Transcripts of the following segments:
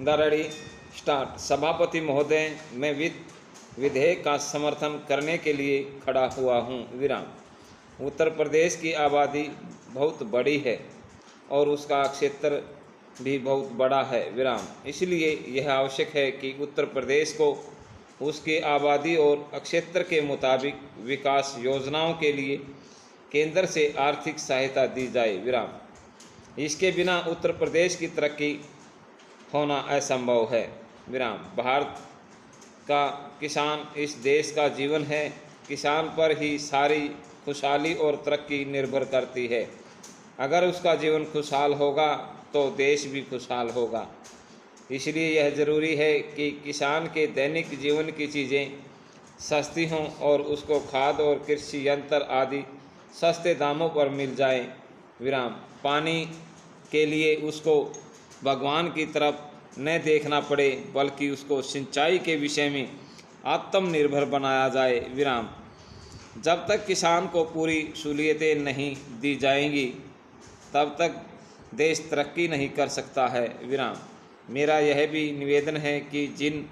The ready start. सभापति महोदय, मैं विधेयक का समर्थन करने के लिए खड़ा हुआ हूँ। विराम। उत्तर प्रदेश की आबादी बहुत बड़ी है और उसका क्षेत्र भी बहुत बड़ा है। विराम। इसलिए यह आवश्यक है कि उत्तर प्रदेश को उसकी आबादी और क्षेत्र के मुताबिक विकास योजनाओं के लिए केंद्र से आर्थिक सहायता दी जाए। विराम। इसके बिना उत्तर प्रदेश की तरक्की होना असंभव है। विराम। भारत का किसान इस देश का जीवन है। किसान पर ही सारी खुशहाली और तरक्की निर्भर करती है। अगर उसका जीवन खुशहाल होगा तो देश भी खुशहाल होगा। इसलिए यह ज़रूरी है कि किसान के दैनिक जीवन की चीज़ें सस्ती हों और उसको खाद और कृषि यंत्र आदि सस्ते दामों पर मिल जाएं। विराम। पानी के लिए उसको भगवान की तरफ न देखना पड़े, बल्कि उसको सिंचाई के विषय में आत्मनिर्भर बनाया जाए। विराम। जब तक किसान को पूरी सहूलियतें नहीं दी जाएंगी, तब तक देश तरक्की नहीं कर सकता है। विराम। मेरा यह भी निवेदन है कि जिन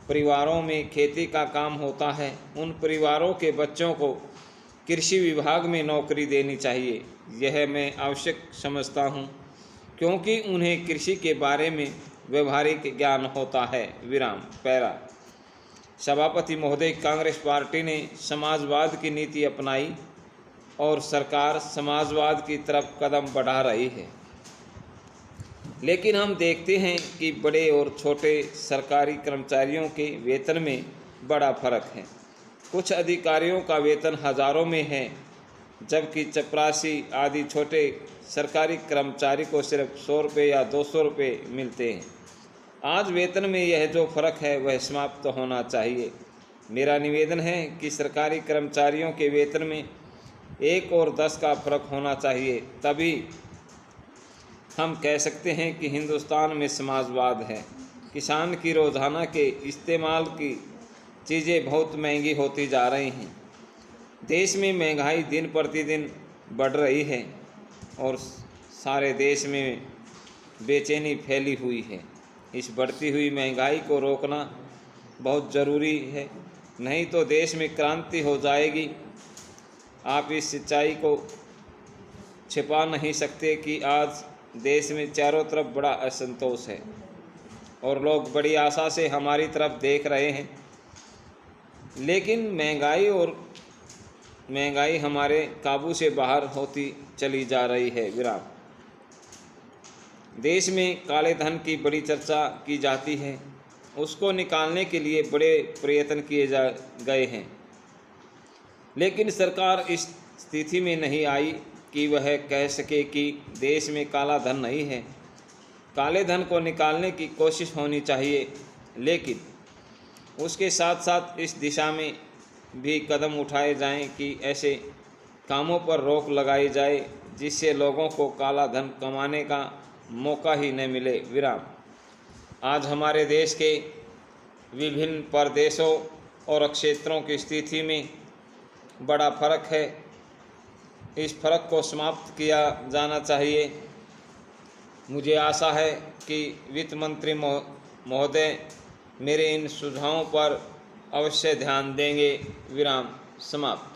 परिवारों में खेती का काम होता है, उन परिवारों के बच्चों को कृषि विभाग में नौकरी देनी चाहिए। यह मैं आवश्यक समझता हूँ, क्योंकि उन्हें कृषि के बारे में व्यवहारिक ज्ञान होता है। विराम। पैरा। सभापति महोदय, कांग्रेस पार्टी ने समाजवाद की नीति अपनाई और सरकार समाजवाद की तरफ कदम बढ़ा रही है, लेकिन हम देखते हैं कि बड़े और छोटे सरकारी कर्मचारियों के वेतन में बड़ा फर्क है। कुछ अधिकारियों का वेतन हज़ारों में है, जबकि चपरासी आदि छोटे सरकारी कर्मचारी को सिर्फ 100 रुपये या 200 रुपये मिलते हैं। आज वेतन में यह जो फ़र्क है वह समाप्त होना चाहिए। मेरा निवेदन है कि सरकारी कर्मचारियों के वेतन में 1 और 10 का फ़र्क होना चाहिए, तभी हम कह सकते हैं कि हिंदुस्तान में समाजवाद है। किसान की रोज़ाना के इस्तेमाल की चीज़ें बहुत महंगी होती जा रही हैं। देश में महंगाई दिन प्रतिदिन बढ़ रही है और सारे देश में बेचैनी फैली हुई है। इस बढ़ती हुई महंगाई को रोकना बहुत ज़रूरी है, नहीं तो देश में क्रांति हो जाएगी। आप इस सच्चाई को छिपा नहीं सकते कि आज देश में चारों तरफ बड़ा असंतोष है और लोग बड़ी आशा से हमारी तरफ देख रहे हैं, लेकिन महंगाई हमारे काबू से बाहर होती चली जा रही है। विराम। देश में काले धन की बड़ी चर्चा की जाती है, उसको निकालने के लिए बड़े प्रयत्न किए गए हैं, लेकिन सरकार इस स्थिति में नहीं आई कि वह कह सके कि देश में काला धन नहीं है। काले धन को निकालने की कोशिश होनी चाहिए, लेकिन उसके साथ साथ इस दिशा में भी कदम उठाए जाएं कि ऐसे कामों पर रोक लगाई जाए जिससे लोगों को काला धन कमाने का मौका ही न मिले। विराम। आज हमारे देश के विभिन्न प्रदेशों और क्षेत्रों की स्थिति में बड़ा फर्क है। इस फर्क को समाप्त किया जाना चाहिए। मुझे आशा है कि वित्त मंत्री महोदय मेरे इन सुझावों पर अवश्य ध्यान देंगे। विराम समाप्त।